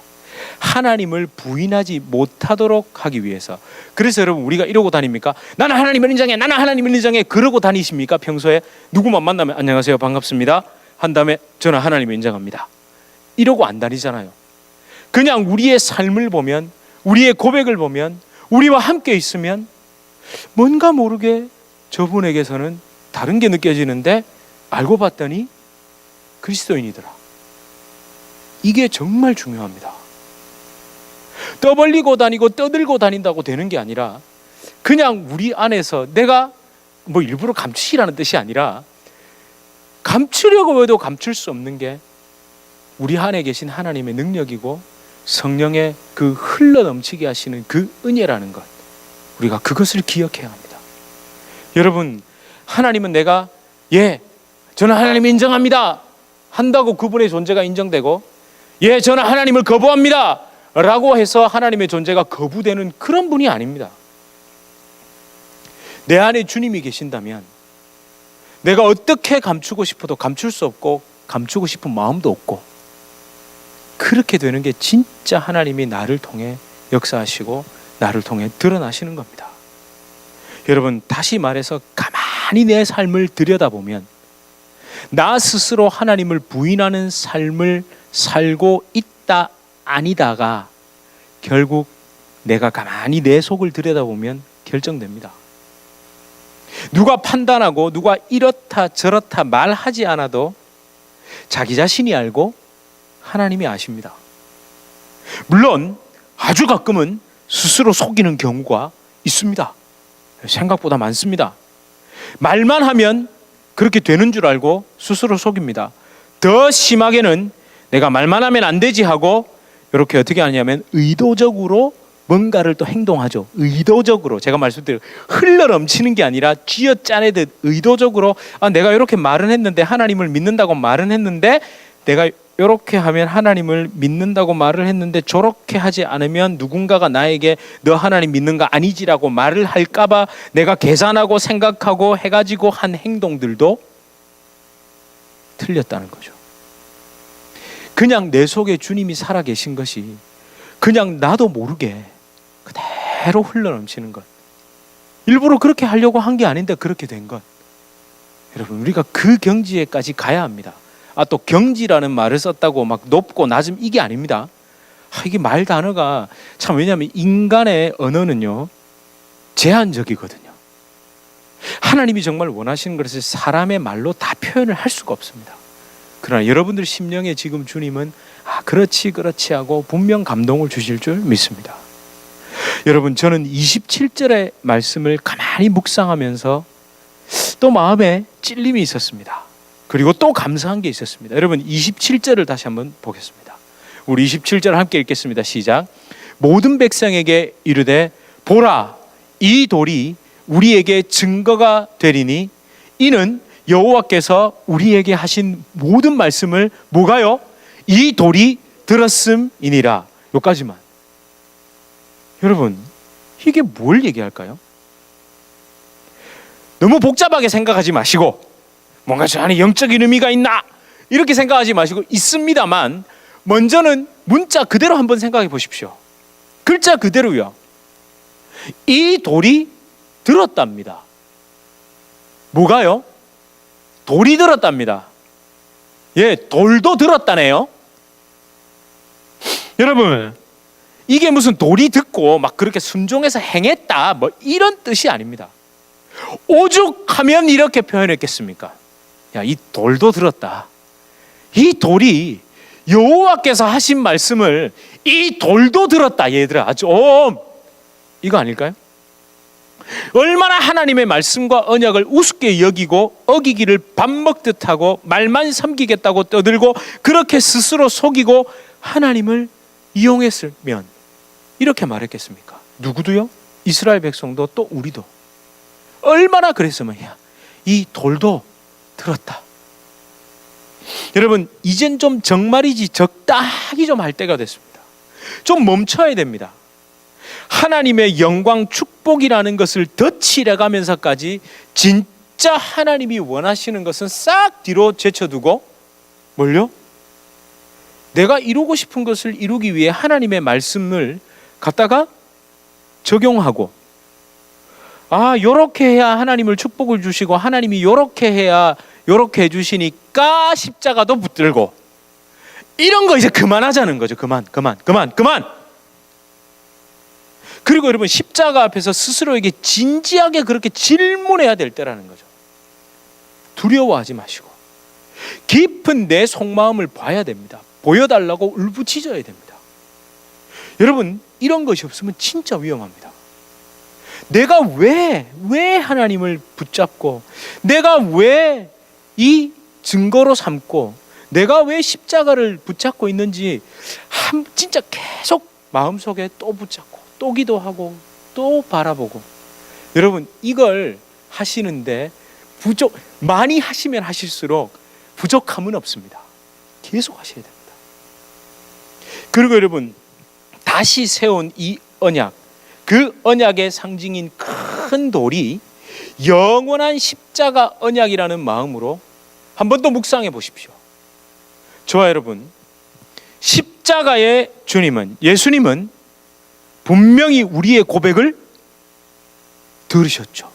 하나님을 부인하지 못하도록 하기 위해서. 그래서 여러분, 우리가 이러고 다닙니까? 나는 하나님을 인정해, 나는 하나님을 인정해, 그러고 다니십니까? 평소에 누구만 만나면 안녕하세요, 반갑습니다 한 다음에 저는 하나님을 인정합니다, 이러고 안 다니잖아요. 그냥 우리의 삶을 보면, 우리의 고백을 보면, 우리와 함께 있으면 뭔가 모르게 저분에게서는 다른 게 느껴지는데 알고 봤더니 그리스도인이더라. 이게 정말 중요합니다. 떠벌리고 다니고 떠들고 다닌다고 되는 게 아니라, 그냥 우리 안에서 내가 뭐 일부러 감추시라는 뜻이 아니라, 감추려고 해도 감출 수 없는 게 우리 안에 계신 하나님의 능력이고 성령의 그 흘러넘치게 하시는 그 은혜라는 것, 우리가 그것을 기억해야 합니다. 여러분, 하나님은 내가 저는 하나님을 인정합니다 한다고 그분의 존재가 인정되고, 저는 하나님을 거부합니다 라고 해서 하나님의 존재가 거부되는 그런 분이 아닙니다. 내 안에 주님이 계신다면 내가 어떻게 감추고 싶어도 감출 수 없고 감추고 싶은 마음도 없고, 그렇게 되는 게 진짜 하나님이 나를 통해 역사하시고 나를 통해 드러나시는 겁니다. 여러분, 다시 말해서 가만히 내 삶을 들여다보면 나 스스로 하나님을 부인하는 삶을 살고 있다 아니다가 결국 내가 가만히 내 속을 들여다보면 결정됩니다. 누가 판단하고 누가 이렇다 저렇다 말하지 않아도 자기 자신이 알고 하나님이 아십니다. 물론 아주 가끔은 스스로 속이는 경우가 있습니다. 생각보다 많습니다. 말만 하면 그렇게 되는 줄 알고 스스로 속입니다. 더 심하게는 내가 말만 하면 안 되지 하고 이렇게 어떻게 하냐면 의도적으로 뭔가를 또 행동하죠. 의도적으로, 제가 말씀드린 흘러넘치는 게 아니라 쥐어짜내듯 의도적으로, 내가 이렇게 말은 했는데, 하나님을 믿는다고 말은 했는데, 내가 이렇게 하면 하나님을 믿는다고 말을 했는데 저렇게 하지 않으면 누군가가 나에게 너 하나님 믿는 거 아니지라고 말을 할까봐 내가 계산하고 생각하고 해가지고 한 행동들도 틀렸다는 거죠. 그냥 내 속에 주님이 살아계신 것이 그냥 나도 모르게 그대로 흘러넘치는 것, 일부러 그렇게 하려고 한 게 아닌데 그렇게 된 것. 여러분, 우리가 그 경지에까지 가야 합니다. 또 경지라는 말을 썼다고 막 높고 낮음 이게 아닙니다. 이게 말 단어가 참, 왜냐하면 인간의 언어는요 제한적이거든요. 하나님이 정말 원하시는 것을 사람의 말로 다 표현을 할 수가 없습니다. 그러나 여러분들 심령에 지금 주님은 그렇지 하고 분명 감동을 주실 줄 믿습니다. 여러분, 저는 27절의 말씀을 가만히 묵상하면서 또 마음에 찔림이 있었습니다. 그리고 또 감사한 게 있었습니다. 여러분, 27절을 다시 한번 보겠습니다. 우리 27절 함께 읽겠습니다. 시작. 모든 백성에게 이르되 보라, 이 돌이 우리에게 증거가 되리니 이는 여호와께서 우리에게 하신 모든 말씀을 뭐가요? 이 돌이 들었음이니라. 여기까지만. 여러분, 이게 뭘 얘기할까요? 너무 복잡하게 생각하지 마시고, 뭔가 저 안에 영적인 의미가 있나 이렇게 생각하지 마시고, 있습니다만 먼저는 문자 그대로 한번 생각해 보십시오. 글자 그대로요. 이 돌이 들었답니다. 뭐가요? 돌이 들었답니다. 돌도 들었다네요. 여러분, 이게 무슨 돌이 듣고 막 그렇게 순종해서 행했다 뭐 이런 뜻이 아닙니다. 오죽하면 이렇게 표현했겠습니까? 이 돌도 들었다. 이 돌이 여호와께서 하신 말씀을 이 돌도 들었다. 얘들아, 좀 이거 아닐까요? 얼마나 하나님의 말씀과 언약을 우습게 여기고 어기기를 밥 먹듯 하고 말만 섬기겠다고 떠들고 그렇게 스스로 속이고 하나님을 이용했으면 이렇게 말했겠습니까? 누구도요? 이스라엘 백성도 또 우리도 얼마나 그랬으면 이 돌도 들었다. 여러분, 이젠 좀 정말이지 적당히 좀 할 때가 됐습니다. 좀 멈춰야 됩니다. 하나님의 영광 축복이라는 것을 덧칠해가면서까지 진짜 하나님이 원하시는 것은 싹 뒤로 제쳐두고 뭘요? 내가 이루고 싶은 것을 이루기 위해 하나님의 말씀을 갖다가 적용하고, 요렇게 해야 하나님을 축복을 주시고 하나님이 요렇게 해야 요렇게 해주시니까 십자가도 붙들고, 이런 거 이제 그만하자는 거죠. 그만. 그리고 여러분, 십자가 앞에서 스스로에게 진지하게 그렇게 질문해야 될 때라는 거죠. 두려워하지 마시고 깊은 내 속마음을 봐야 됩니다. 보여달라고 울부짖어야 됩니다. 여러분, 이런 것이 없으면 진짜 위험합니다. 내가 왜 하나님을 붙잡고, 내가 왜 이 증거로 삼고, 내가 왜 십자가를 붙잡고 있는지 진짜 계속 마음속에 또 붙잡고 또 기도하고 또 바라보고, 여러분, 이걸 하시는데 많이 하시면 하실수록 부족함은 없습니다. 계속 하셔야 됩니다. 그리고 여러분, 다시 세운 이 언약, 그 언약의 상징인 큰 돌이 영원한 십자가 언약이라는 마음으로 한 번 더 묵상해 보십시오. 저와 여러분, 십자가의 주님은, 예수님은 분명히 우리의 고백을 들으셨죠.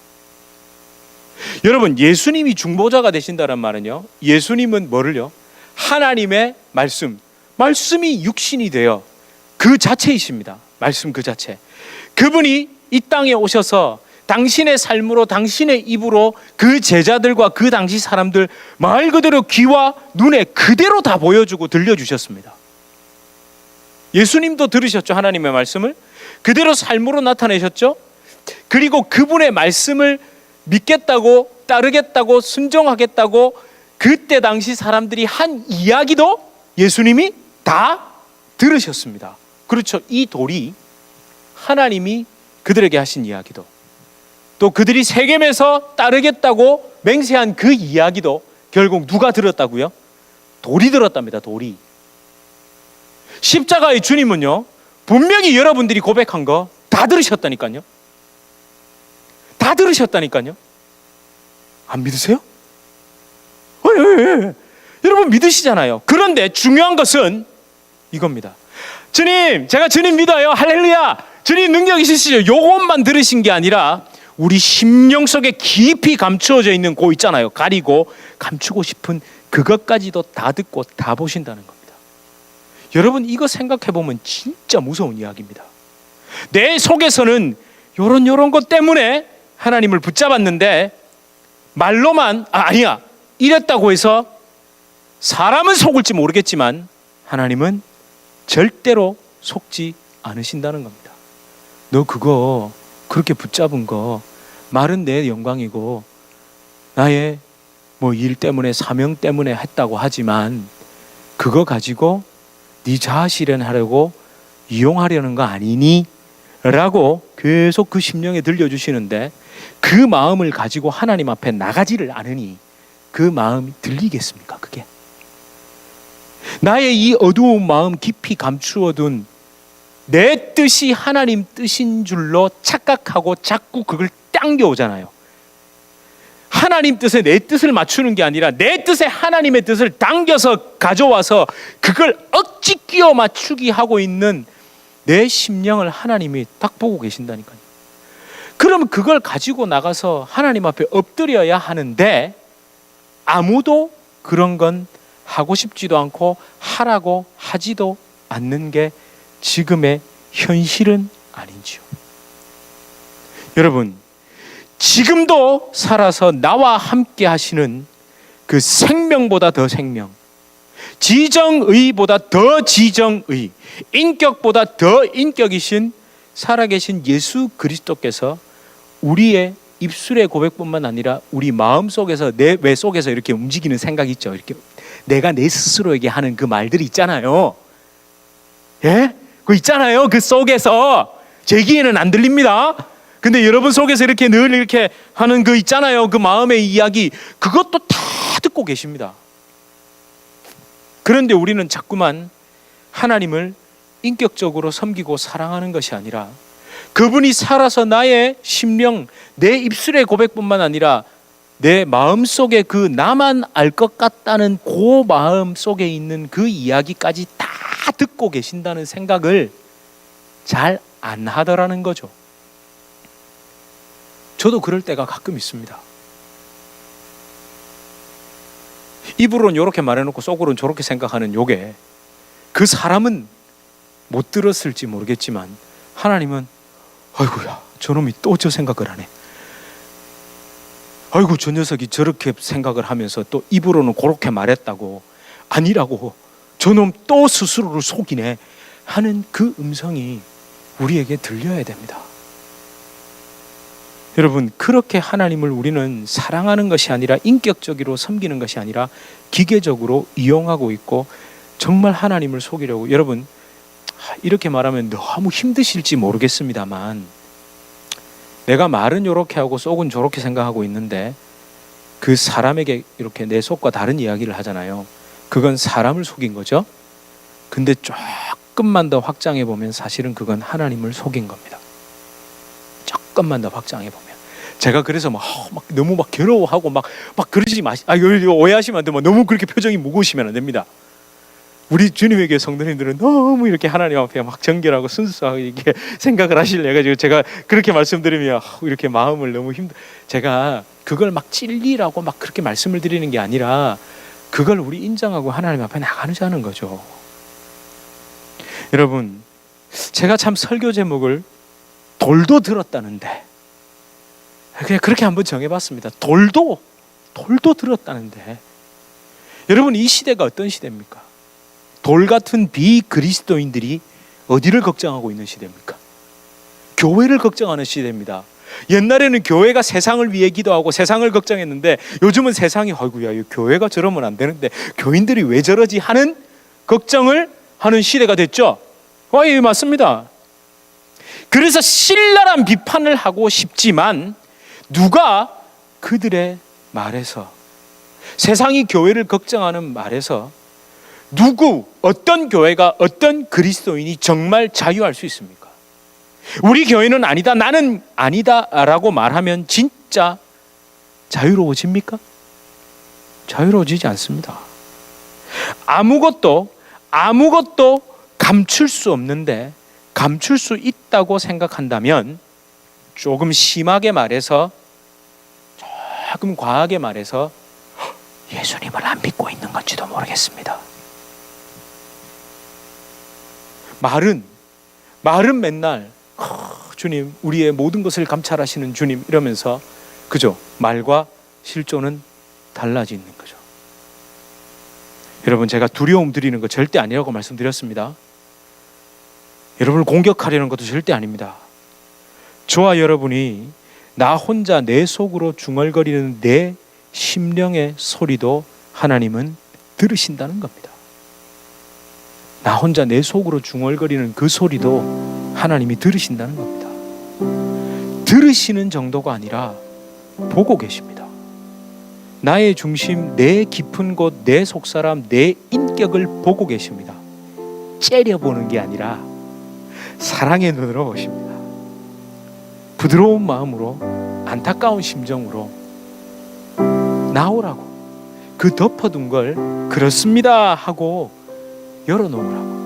여러분, 예수님이 중보자가 되신다는 말은요, 예수님은 뭐를요? 하나님의 말씀이 육신이 되어 그 자체이십니다. 말씀 그 자체. 그분이 이 땅에 오셔서 당신의 삶으로, 당신의 입으로 그 제자들과 그 당시 사람들 말 그대로 귀와 눈에 그대로 다 보여주고 들려주셨습니다. 예수님도 들으셨죠. 하나님의 말씀을 그대로 삶으로 나타내셨죠. 그리고 그분의 말씀을 믿겠다고, 따르겠다고, 순종하겠다고 그때 당시 사람들이 한 이야기도 예수님이 다 들으셨습니다. 그렇죠. 이 돌이 하나님이 그들에게 하신 이야기도, 또 그들이 세겜에서 따르겠다고 맹세한 그 이야기도 결국 누가 들었다고요? 돌이 들었답니다. 돌이. 십자가의 주님은요, 분명히 여러분들이 고백한 거 다 들으셨다니까요. 다 들으셨다니까요. 안 믿으세요? 예. 여러분 믿으시잖아요. 그런데 중요한 것은 이겁니다. 주님, 제가 주님 믿어요. 할렐루야. 주님 능력 있으시죠? 요것만 들으신 게 아니라 우리 심령 속에 깊이 감추어져 있는 거 있잖아요. 가리고 감추고 싶은 그것까지도 다 듣고 다 보신다는 겁니다. 여러분, 이거 생각해 보면 진짜 무서운 이야기입니다. 내 속에서는 요런 것 때문에 하나님을 붙잡았는데 말로만 아니야 이랬다고 해서 사람은 속을지 모르겠지만 하나님은 절대로 속지 않으신다는 겁니다. 너 그거 그렇게 붙잡은 거 말은 내 영광이고 나의 일 때문에 사명 때문에 했다고 하지만 그거 가지고 네 자아 실현하려고 이용하려는 거 아니니? 라고 계속 그 심령에 들려주시는데 그 마음을 가지고 하나님 앞에 나가지를 않으니 그 마음이 들리겠습니까? 그게 나의 이 어두운 마음 깊이 감추어둔 내 뜻이 하나님 뜻인 줄로 착각하고 자꾸 그걸 당겨오잖아요. 하나님 뜻에 내 뜻을 맞추는 게 아니라 내 뜻에 하나님의 뜻을 당겨서 가져와서 그걸 억지 끼워 맞추기 하고 있는 내 심령을 하나님이 딱 보고 계신다니까요. 그러면 그걸 가지고 나가서 하나님 앞에 엎드려야 하는데 아무도 그런 건 하고 싶지도 않고 하라고 하지도 않는 게 지금의 현실은 아닌지요. 여러분, 지금도 살아서 나와 함께 하시는 그 생명보다 더 생명, 지정의보다 더 지정의, 인격보다 더 인격이신 살아계신 예수 그리스도께서 우리의 입술의 고백뿐만 아니라 우리 마음속에서, 내 외 속에서 이렇게 움직이는 생각이 있죠. 이렇게 내가 내 스스로에게 하는 그 말들이 있잖아요. 예? 그 있잖아요. 그 속에서 제 귀에는 안 들립니다. 근데 여러분 속에서 이렇게 늘 이렇게 하는 그 있잖아요. 그 마음의 이야기, 그것도 다 듣고 계십니다. 그런데 우리는 자꾸만 하나님을 인격적으로 섬기고 사랑하는 것이 아니라 그분이 살아서 나의 심령, 내 입술의 고백뿐만 아니라 내 마음속에 그 나만 알 것 같다는 그 마음 속에 있는 그 이야기까지 다 듣고 계신다는 생각을 잘 안 하더라는 거죠. 저도 그럴 때가 가끔 있습니다. 입으로는 이렇게 말해놓고 속으로는 저렇게 생각하는 요게, 그 사람은 못 들었을지 모르겠지만 하나님은 아이고야, 저놈이 또 저 생각을 하네. 아이고, 저 녀석이 저렇게 생각을 하면서 또 입으로는 그렇게 말했다고, 아니라고, 저놈 또 스스로를 속이네 하는 그 음성이 우리에게 들려야 됩니다. 여러분, 그렇게 하나님을 우리는 사랑하는 것이 아니라, 인격적으로 섬기는 것이 아니라 기계적으로 이용하고 있고, 정말 하나님을 속이려고. 여러분, 이렇게 말하면 너무 힘드실지 모르겠습니다만, 내가 말은 이렇게 하고 속은 저렇게 생각하고 있는데 그 사람에게 이렇게 내 속과 다른 이야기를 하잖아요. 그건 사람을 속인 거죠. 근데 조금만 더 확장해 보면 사실은 그건 하나님을 속인 겁니다. 조금만 더 확장해 보면. 제가 그래서 막 너무 막 괴로워하고 막 그러지 마시. 오해하시면 안 돼요. 너무 그렇게 표정이 무거우시면 안 됩니다. 우리 주님에게 성도님들은 너무 이렇게 하나님 앞에 막 정결하고 순수하고 이렇게 생각을 하시려 가지고 제가 그렇게 말씀드리면 이렇게 마음을 너무 제가 그걸 막 찔리라고 막 그렇게 말씀을 드리는 게 아니라 그걸 우리 인정하고 하나님 앞에 나가자는 거죠. 여러분, 제가 참 설교 제목을 돌도 들었다는데, 그냥 그렇게 한번 정해봤습니다. 돌도 들었다는데, 여러분, 이 시대가 어떤 시대입니까? 돌 같은 비그리스도인들이 어디를 걱정하고 있는 시대입니까? 교회를 걱정하는 시대입니다. 옛날에는 교회가 세상을 위해 기도하고 세상을 걱정했는데 요즘은 세상이 아이고야, 이 교회가 저러면 안 되는데 교인들이 왜 저러지 하는 걱정을 하는 시대가 됐죠. 예, 맞습니다. 그래서 신랄한 비판을 하고 싶지만 누가 그들의 말에서, 세상이 교회를 걱정하는 말에서 어떤 교회가, 어떤 그리스도인이 정말 자유할 수 있습니까? 우리 교회는 아니다, 나는 아니다 라고 말하면 진짜 자유로워집니까? 자유로워지지 않습니다. 아무것도 감출 수 없는데 감출 수 있다고 생각한다면 조금 심하게 말해서, 조금 과하게 말해서 예수님을 안 믿고 있는 건지도 모르겠습니다. 말은 맨날 주님, 우리의 모든 것을 감찰하시는 주님 이러면서, 그죠? 말과 실존은 달라지는 거죠. 여러분, 제가 두려움 드리는 거 절대 아니라고 말씀드렸습니다. 여러분을 공격하려는 것도 절대 아닙니다. 저와 여러분이 나 혼자 내 속으로 중얼거리는 내 심령의 소리도 하나님은 들으신다는 겁니다. 나 혼자 내 속으로 중얼거리는 그 소리도 하나님이 들으신다는 겁니다. 들으시는 정도가 아니라 보고 계십니다. 나의 중심, 내 깊은 곳, 내 속사람, 내 인격을 보고 계십니다. 째려보는 게 아니라 사랑의 눈으로 보십니다. 부드러운 마음으로, 안타까운 심정으로 나오라고, 그 덮어둔 걸 그렇습니다 하고 열어놓으라고.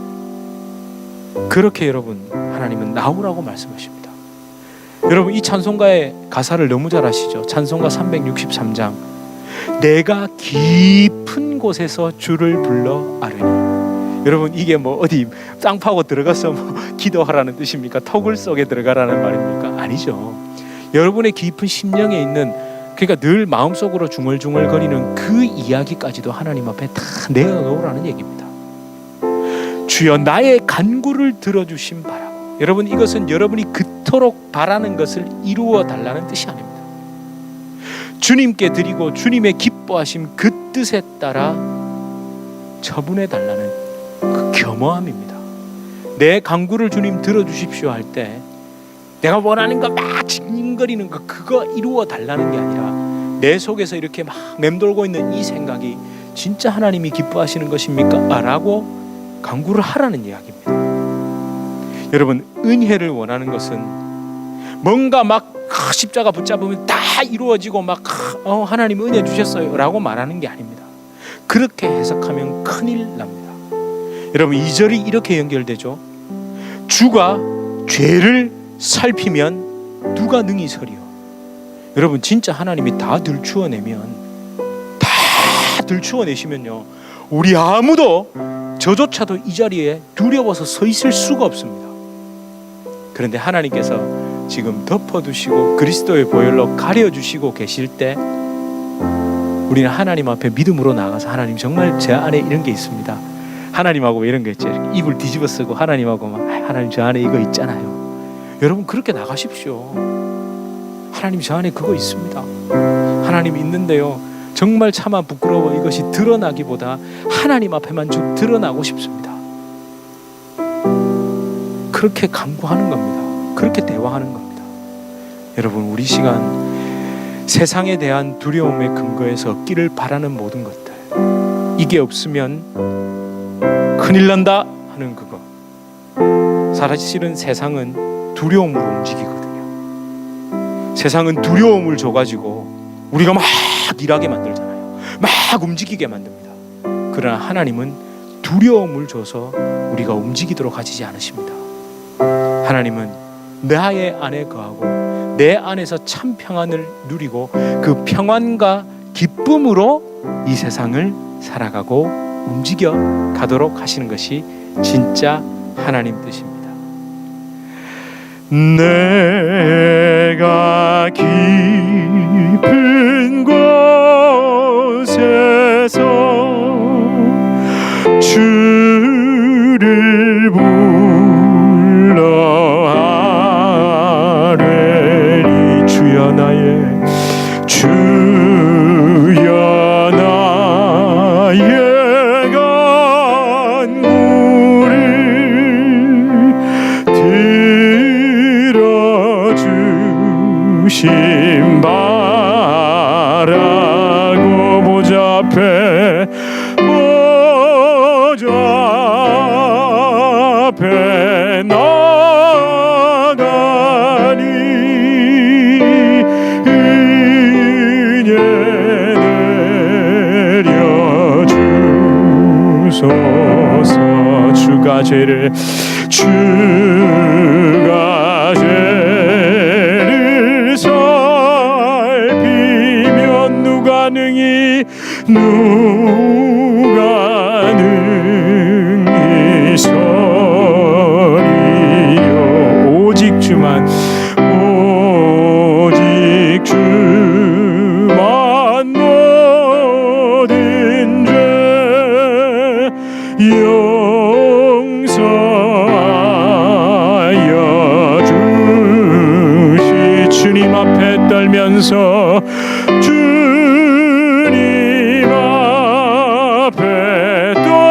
그렇게 여러분, 하나님은 나오라고 말씀하십니다. 여러분, 이 찬송가의 가사를 너무 잘 아시죠? 찬송가 363장, 내가 깊은 곳에서 주를 불러 아뢰니. 여러분, 이게 뭐 어디 땅 파고 들어가서 기도하라는 뜻입니까? 터굴 속에 들어가라는 말입니까? 아니죠. 여러분의 깊은 심령에 있는, 그러니까 늘 마음속으로 중얼중얼거리는 그 이야기까지도 하나님 앞에 다 내어놓으라는 얘기입니다. 주여, 나의 간구를 들어주심 바라고. 여러분, 이것은 여러분이 그토록 바라는 것을 이루어 달라는 뜻이 아닙니다. 주님께 드리고 주님의 기뻐하심 그 뜻에 따라 처분해 달라는 그 겸허함입니다. 내 간구를 주님 들어주십시오 할 때 내가 원하는 거 막 징징거리는 거, 그거 이루어 달라는 게 아니라 내 속에서 이렇게 막 맴돌고 있는 이 생각이 진짜 하나님이 기뻐하시는 것입니까? 라고 간구를 하라는 이야기입니다. 여러분, 은혜를 원하는 것은 뭔가 막 십자가 붙잡으면 다 이루어지고 막 하나님 은혜 주셨어요 라고 말하는 게 아닙니다. 그렇게 해석하면 큰일 납니다. 여러분, 2절이 이렇게 연결되죠. 주가 죄를 살피면 누가 능히 서리요. 여러분, 진짜 하나님이 다 들추어내시면요, 우리 아무도 저조차도 이 자리에 두려워서 서 있을 수가 없습니다. 그런데 하나님께서 지금 덮어두시고 그리스도의 보혈로 가려주시고 계실 때 우리는 하나님 앞에 믿음으로 나가서, 하나님 정말 제 안에 이런 게 있습니다. 하나님하고 이런 거 있죠. 입을 뒤집어 쓰고 하나님하고 막, 하나님 저 안에 이거 있잖아요. 여러분, 그렇게 나가십시오. 하나님 저 안에 그거 있습니다. 하나님 있는데요, 정말 차마 부끄러워 이것이 드러나기보다 하나님 앞에만 쭉 드러나고 싶습니다. 그렇게 간구하는 겁니다. 그렇게 대화하는 겁니다. 여러분, 우리 시간 세상에 대한 두려움의 근거에서 얻기를 바라는 모든 것들, 이게 없으면 큰일 난다 하는 그거, 사실은 세상은 두려움으로 움직이거든요. 세상은 두려움을 줘가지고 우리가 막 일하게 만들잖아요. 막 움직이게 만듭니다. 그러나 하나님은 두려움을 줘서 우리가 움직이도록 하시지 않으십니다. 하나님은 나의 안에 거하고 내 안에서 참 평안을 누리고 그 평안과 기쁨으로 이 세상을 살아가고 움직여 가도록 하시는 것이 진짜 하나님 뜻입니다. 내가 깊은 곳에서 주를 불러 아뢰리. 주여 나의 심 바라고 보좌 앞에 나가니 은혜 내려주소서. 주가 죄를 살피면 누가 능히 서리요. 오직 주만 모든 죄 용서하여 주시. 주님 앞에 떨면서 주님 앞에 떨면서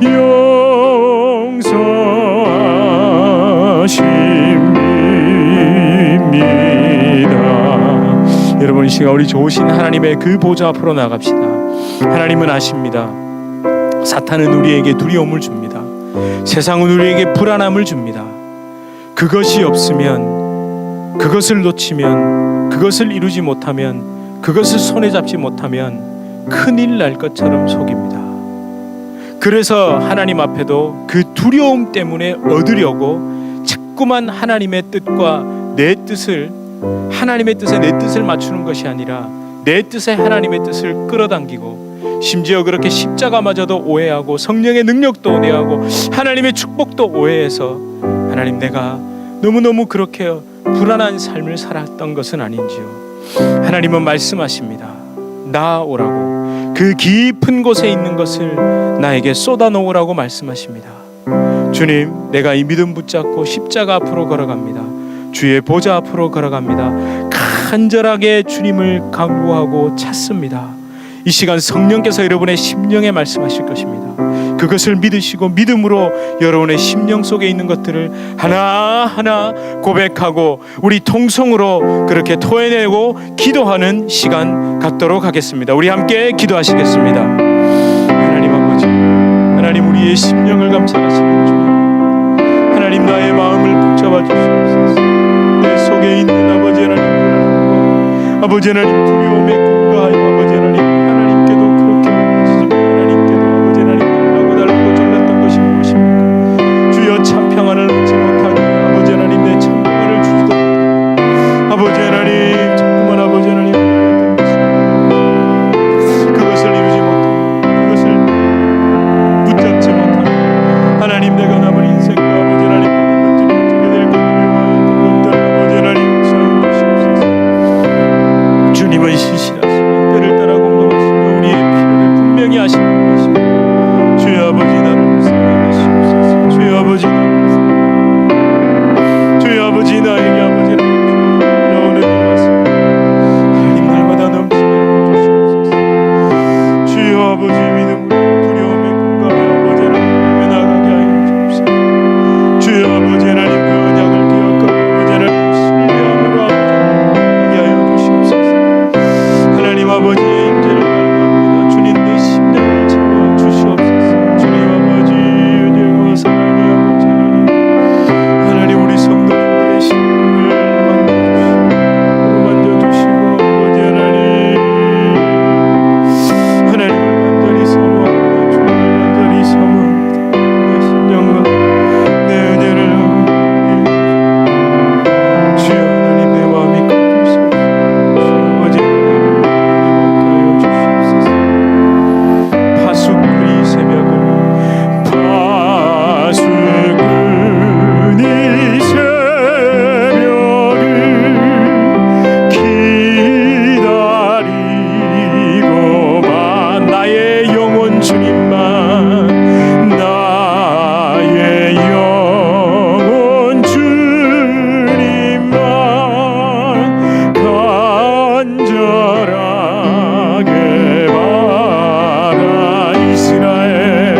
용서하십니다. 여러분, 이 시간 우리 좋으신 하나님의 그 보좌 앞으로 나갑시다. 하나님은 아십니다. 사탄은 우리에게 두려움을 줍니다. 세상은 우리에게 불안함을 줍니다. 그것이 없으면, 그것을 놓치면, 그것을 이루지 못하면, 그것을 손에 잡지 못하면 큰일 날 것처럼 속입니다. 그래서 하나님 앞에도 그 두려움 때문에 얻으려고 자꾸만 하나님의 뜻과 내 뜻을, 하나님의 뜻에 내 뜻을 맞추는 것이 아니라 내 뜻에 하나님의 뜻을 끌어당기고, 심지어 그렇게 십자가마저도 오해하고 성령의 능력도 오해하고 하나님의 축복도 오해해서, 하나님 내가 너무너무 그렇게 불안한 삶을 살았던 것은 아닌지요. 하나님은 말씀하십니다. 나오라고, 그 깊은 곳에 있는 것을 나에게 쏟아놓으라고 말씀하십니다. 주님, 내가 이 믿음 붙잡고 십자가 앞으로 걸어갑니다. 주의 보좌 앞으로 걸어갑니다. 간절하게 주님을 간구하고 찾습니다. 이 시간 성령께서 여러분의 심령에 말씀하실 것입니다. 그것을 믿으시고 믿음으로 여러분의 심령 속에 있는 것들을 하나하나 고백하고 우리 통성으로 그렇게 토해내고 기도하는 시간 갖도록 하겠습니다. 우리 함께 기도하시겠습니다. 하나님 아버지, 하나님 우리의 심령을 감찰하시는 주님, 하나님 나의 마음을 붙잡아 주시옵소서. 내 속에 있는 아버지 하나님, 아버지 하나님 두려움에 근거하여 아버지 하나님, 하나님께도 그렇게 움직이고 하나님께도 아버지 하나님 말라고 달라고 졸랐던 것이 무엇입니까? 주여 참 평안을 얻지 못하니 아버지 하나님 내 참 평안을 주지도 못하니 아버지 하나님 자꾸만 아버지 하나님 그것을 이루지 못하니 그것을 붙잡지 못하니 하나님 내가 남은 인생과 아버지 하나님 모든 것들이 어떻게 될까 두려워하였던 것들 아버지 하나님 사용해 주시옵소서. 주님은 시시하시며 때를 따라 공감하시며 우리의 필요를 분명히 하시는 것입니다. 주여 아버지 나를 불쌍히 여기시옵소서. 주여 아버지 주여 아버지 나에게 아버지 하나님 나오는 이 말씀 하나님 날마다 넘치게 해주시옵소서. 주여 아버지 믿음으로 두려움에 공감해 아버지 하나님 나아가게 하여 주옵소서. 주여 아버지 하나님 그 언약을 기억하고 아버지 하나님 신뢰함으로 하게 하여 주시옵소서. 하나님 아버지의 임재를 갈구합니다. 주님 내 심령을 채워 주시옵소서. 주님 아버지 은혜와 사랑의 아버지 하나님 우리 성도님들의 심령을 만져주시고 아버지 하나님을 완전히 사모합니다. 주님을 완전히 사모합니다. 내 심령과 내 은혜를 주여 하나님 내 마음이 꺾일소서. 주여 아버지 하나님 하여 주시옵소서. 파수꾼이 새벽을 기다리고만 나의 영혼 주님만 나의 영혼 주님만 간절하게 바라 이스라엘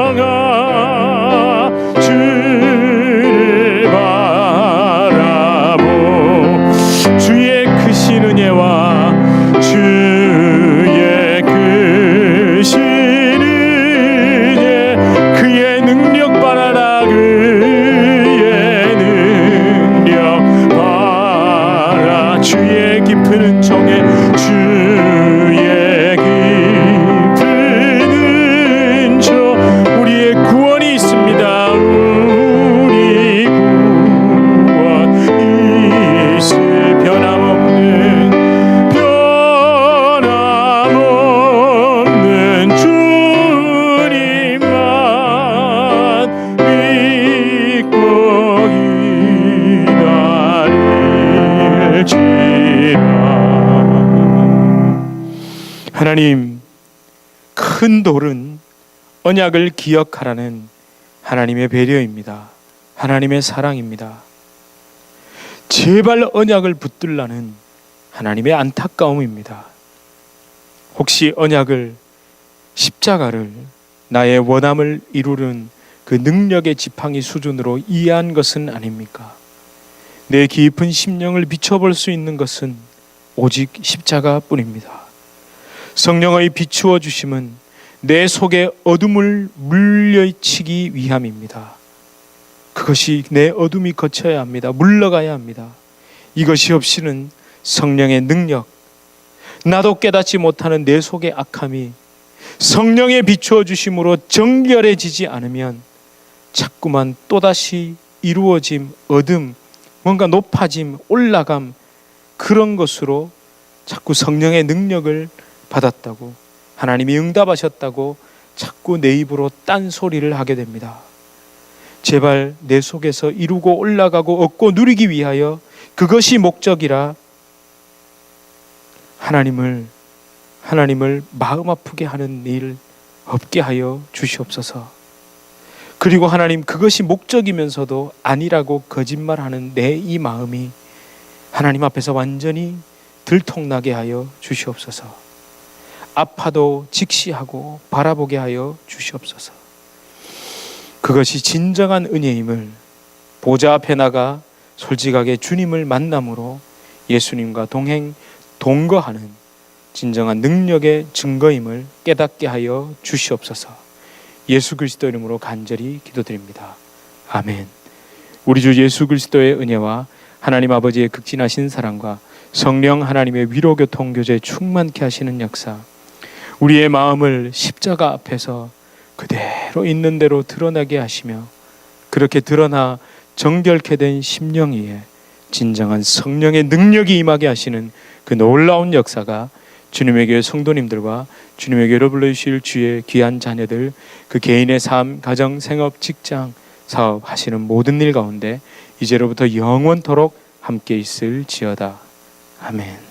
백성아 주를 바라보 주의 크신 은혜와 주의 크신 은혜 그의 능력 바라라 그의 능력 바라 주의 깊은 은총에 주의 깊은 은총 우리의 구원이 있습니다. 우리 구원 있을 변함없는 주님만 믿고 기다릴지라. 하나님 큰 돌은 언약을 기억하라는 하나님의 배려입니다. 하나님의 사랑입니다. 제발 언약을 붙들라는 하나님의 안타까움입니다. 혹시 언약을 십자가를 나의 원함을 이루는 그 능력의 지팡이 수준으로 이해한 것은 아닙니까? 내 깊은 심령을 비춰볼 수 있는 것은 오직 십자가뿐입니다. 성령의 비추어 주심은 내 속의 어둠을 물리치기 위함입니다. 그것이 내 어둠이 거쳐야 합니다. 물러가야 합니다. 이것이 없이는 성령의 능력, 나도 깨닫지 못하는 내 속의 악함이 성령의 비추어 주심으로 정결해지지 않으면 자꾸만 또다시 이루어짐, 얻음, 뭔가 높아짐, 올라감 그런 것으로 자꾸 성령의 능력을 받았다고 하나님이 응답하셨다고 자꾸 내 입으로 딴소리를 하게 됩니다. 제발 내 속에서 이루고 올라가고 얻고 누리기 위하여 그것이 목적이라 하나님을 마음 아프게 하는 일 없게 하여 주시옵소서. 그리고 하나님 그것이 목적이면서도 아니라고 거짓말하는 내 이 마음이 하나님 앞에서 완전히 들통나게 하여 주시옵소서. 아파도 직시하고 바라보게 하여 주시옵소서. 그것이 진정한 은혜임을 보좌 앞에 나가 솔직하게 주님을 만남으로 예수님과 동거하는 진정한 능력의 증거임을 깨닫게 하여 주시옵소서. 예수 그리스도 이름으로 간절히 기도드립니다. 아멘. 우리 주 예수 그리스도의 은혜와 하나님 아버지의 극진하신 사랑과 성령 하나님의 위로 교통 교제 충만케 하시는 역사, 우리의 마음을 십자가 앞에서 그대로 있는 대로 드러나게 하시며 그렇게 드러나 정결케 된 심령 위에 진정한 성령의 능력이 임하게 하시는 그 놀라운 역사가 주님의 교회 성도님들과 주님의 교회로 불러주실 주의 귀한 자녀들, 그 개인의 삶, 가정, 생업, 직장, 사업 하시는 모든 일 가운데 이제로부터 영원토록 함께 있을지어다. 아멘.